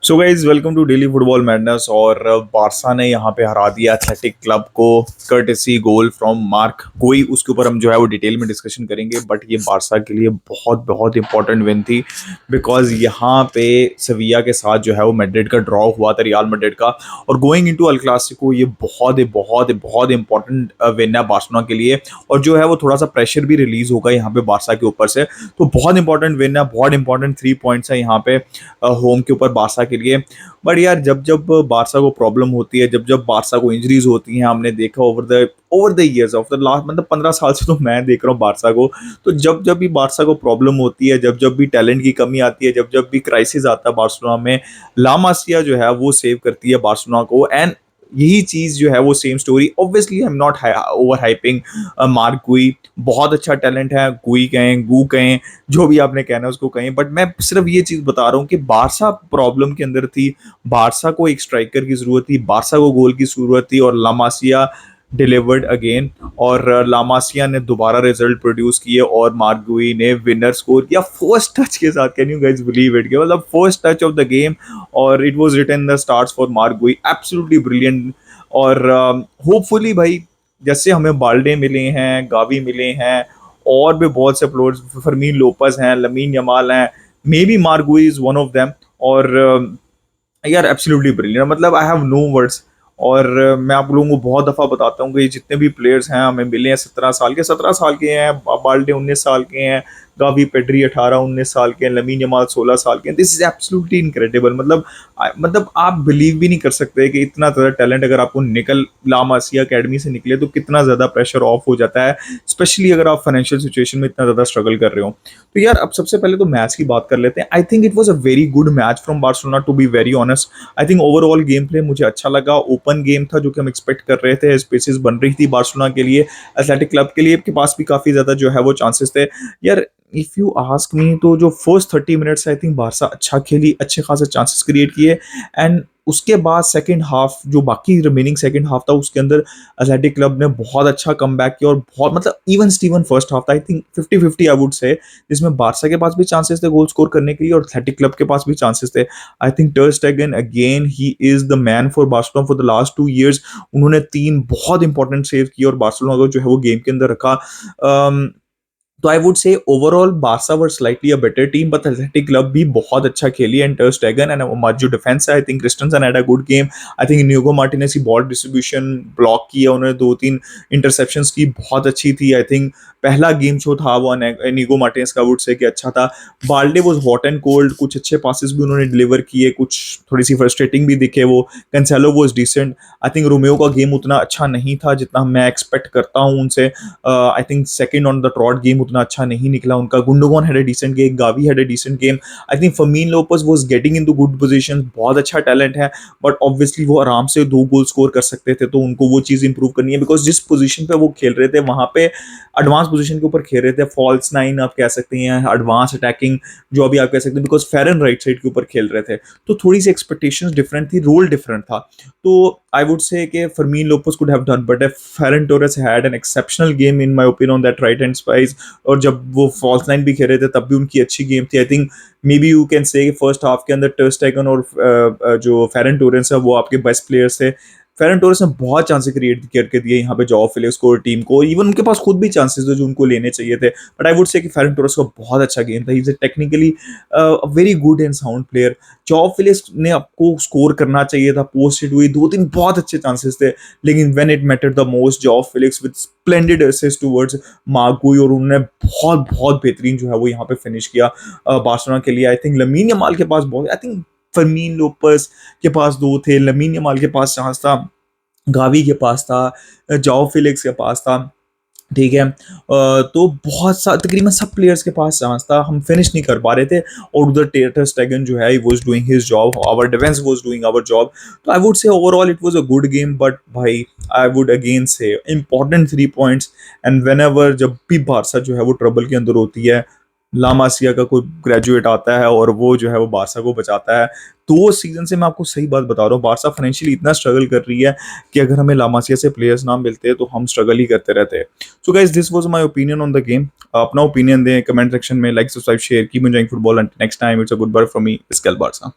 So guys welcome to daily football madness. और Barca ने यहाँ पे हरा दिया एथलेटिक क्लब को कर्टेसी गोल फ्रॉम मार्क कोई। उसके ऊपर हम जो है वो डिटेल में डिस्कशन करेंगे, बट ये बारसा के लिए बहुत बहुत इंपॉर्टेंट विन थी। बिकॉज यहाँ पे सविया के साथ जो है वो मैड्रिड का ड्रॉ हुआ था, रियल मैड्रिड का। और गोइंग इनटू अल क्लासिको ये बहुत इंपॉर्टेंट विन है बार्सिलोना के लिए। और जो है वो थोड़ा सा प्रेशर भी रिलीज होगा यहाँ पे बारसा के ऊपर से। तो बहुत इंपॉर्टेंट विन है, बहुत इंपॉर्टेंट 3 पॉइंट्स है यहाँ पे होम के ऊपर बारसा के लिए। बट यार जब जब बारसा को प्रॉब्लम होती है, जब जब बारसा को इंजरीज होती हैं, हमने देखा over the years of the last, मतलब 15 साल से तो मैं देख रहा हूँ बारसा को। तो जब जब भी बारसा को प्रॉब्लम होती है, जब जब भी टैलेंट की कमी आती है, जब जब भी क्राइसिस आता है बार्सिलोना में, ला मासिया जो है वो सेव करती है बार्सिलोना को। एंड यही चीज जो है वो same story. Obviously I am not over hyping mark गुई। बहुत अच्छा टैलेंट है, गुई कहें गू कहें, जो भी आपने कहना है उसको कहें। बट मैं सिर्फ ये चीज बता रहा हूँ कि बारसा प्रॉब्लम के अंदर थी। बारसा को एक स्ट्राइकर की जरूरत थी, बारसा को गोल की जरूरत थी, और लामासिया डिलीवर्ड अगेन। और लामासिया ने दोबारा रिजल्ट प्रोड्यूस किए और मार्गुई ने विनर स्कोर किया फर्स्ट टच के साथ। Can you guys believe it? मतलब first touch of the game, और it was written the stars for Marc Guiu. Absolutely brilliant. और होपफुली भाई, जैसे हमें बाल्डे मिले हैं, गावी मिले हैं, और भी बहुत से प्लेयर्स, फरमीन लोपस हैं, लमीन यमाल हैं, maybe Marc Guiu is one of them. और यार एब्सोल्युटली ब्रिलियंट, मतलब आई हैव नो वर्ड्स। और मैं आप लोगों को बहुत दफा बताता हूँ कि जितने भी प्लेयर्स हैं हमें मिले हैं 17 साल के हैं, बाल्डे 19 साल के हैं, गावी पेड्री 18-19 साल के हैं, लमीन यमाल 16 साल के हैं। This is absolutely incredible. मतलब आप बिलीव भी नहीं कर सकते कि इतना ज़्यादा टैलेंट अगर आपको निकल लामासिया अकेडमी से निकले तो कितना ज़्यादा प्रेशर ऑफ हो जाता है, स्पेशली अगर आप फाइनेंशियल सिचुएशन में इतना ज़्यादा स्ट्रगल कर रहे हो। तो यार अब सबसे पहले तो मैच की बात कर लेते हैं। I think it was a very good match from Barcelona, to be very honest. I think overall gameplay मुझे अच्छा लगा। ओपन गेम था जो कि हम एक्सपेक्ट कर रहे थे, स्पेसेस बन रही थी बार्सिलोना के लिए, एथलेटिक क्लब के लिए के पास भी काफी ज्यादा जो है वो चांसेस थे। यार इफ यू आस्क मी तो जो first 30 minutes I think Barça अच्छा खेली, अच्छे खासे चांसेस क्रिएट किए। एंड उसके बाद सेकंड हाफ, जो बाकी रिमेनिंग सेकंड हाफ था, उसके अंदर एथलेटिक क्लब ने बहुत अच्छा कम बैक किया। और बहुत, मतलब इवन स्टीवन फर्स्ट हाफ था, आई थिंक 50-50 आई वुड से, जिसमें बारसा के पास भी चांसेस थे गोल स्कोर करने के लिए और एथलेटिक क्लब के पास भी चांसेस थे। आई थिंक टर स्टेगन again, he is the man for Barcelona for the last 2 years। उन्होंने 3 बहुत इंपॉर्टेंट सेव किए और बार्सिलोना को जो है वो गेम के अंदर रखा। तो I would say overall Barça were slightly a better team, but athletic club भी बहुत अच्छा खेली। एंड टर स्टेगन एंड जो डिफेंस है, I think Christensen had a good game. I think Inigo Martinez की बॉल डिस्ट्रीब्यूशन ब्लॉक किया उन्होंने, 2-3 इंटरसेप्शंस की, बहुत अच्छी थी। आई थिंक पहला गेम जो था वो इनिगो मार्टिनेज का वुड से कि अच्छा था। Balde was hot and cold, कुछ अच्छे पासेस भी उन्होंने डिलीवर किए, कुछ थोड़ी सी फ्रस्ट्रेटिंग भी दिखे वो। Cancelo was decent. I think Romeu का गेम उतना अच्छा नहीं था जितना मैं एक्सपेक्ट करता हूँ उनसे। I think second on the trot game उतना अच्छा नहीं निकला उनका। Gundogan had a decent game, Gavi had a decent game. I think Fermin Lopez was getting into good position, बहुत अच्छा टैलेंट है। बट ऑब्वियसली वो आराम से 2 गोल स्कोर कर सकते थे, तो उनको वो चीज़ इंप्रूव करनी है। बिकॉज जिस पोजीशन पे वो खेल रहे थे वहां पे एडवांस पोजीशन के ऊपर खेल रहे थे, फॉल्स नाइन आप कह सकते हैं, एडवांस अटैकिंग जो अभी आप कह सकते हैं, बिकॉज फेरन राइट साइड के ऊपर खेल रहे थे। तो थोड़ी सी एक्सपेक्टेशंस डिफरेंट थी, रोल डिफरेंट था। तो आई वुड से कि Fermin Lopez could have done but Ferran Torres had an exceptional game in my opinion on that right hand space. और जब वो फॉल्स लाइन भी खेल रहे थे तब भी उनकी अच्छी गेम थी। I think may be you can say first half के अंदर टर स्टेगन और जो फेरन टोरेंस है वो आपके बेस्ट प्लेयर्स थे। फेरन टोरेस ने बहुत चांसेस क्रिएट करके दिए यहाँ पे जॉ फिलिक्स को और टीम को। इवन उनके पास खुद भी चांसेस थे जो उनको लेने चाहिए थे। बट आई वुड से कि फेरन टोरेस का बहुत अच्छा गेम था। He is technically very good and sound player. Jaw Felix ने आपको स्कोर करना चाहिए था, पोस्ट हिट हुई, 2-3 बहुत अच्छे चांसेस थे। लेकिन when it mattered the most, Joao Felix with splendid assist towards Marc Guiu, और उन्होंने बहुत बहुत बेहतरीन जो है वो यहाँ पे फिनिश किया बार्सिलोना के लिए। आई थिंक लमीन यमाल के पास बहुत, आई थिंक फर्मीन लोपस के पास 2 थे, लमीन यमाल के पास चांस था, गावी के पास था, जाओ फिलिक्स के पास था। ठीक है, तो बहुत सा तकरीबन सब प्लेयर्स के पास चांस था, हम फिनिश नहीं कर पा रहे थे। और उधर टेटर स्टेगन जो है, was doing his job, our defence was doing our job. तो I would say overall it was a good game. But भाई I would again say important 3 points. And whenever, जब भी बारसा जो है वो trouble के अंदर होती है, लामासिया का कोई ग्रेजुएट आता है और वो जो है वो बारसा को बचाता है। 2 सीजन से मैं आपको सही बात बता रहा हूँ, बारसा फाइनेंशियली इतना स्ट्रगल कर रही है कि अगर हमें लामासिया से प्लेयर्स ना मिलते तो हम स्ट्रगल ही करते रहते। So guys, this was my opinion on the game. अपना ओपिनियन दें कमेंट सेक्शन में, like subscribe share, keep enjoying football and next time it's a goodbye from me, स्केल बारसा।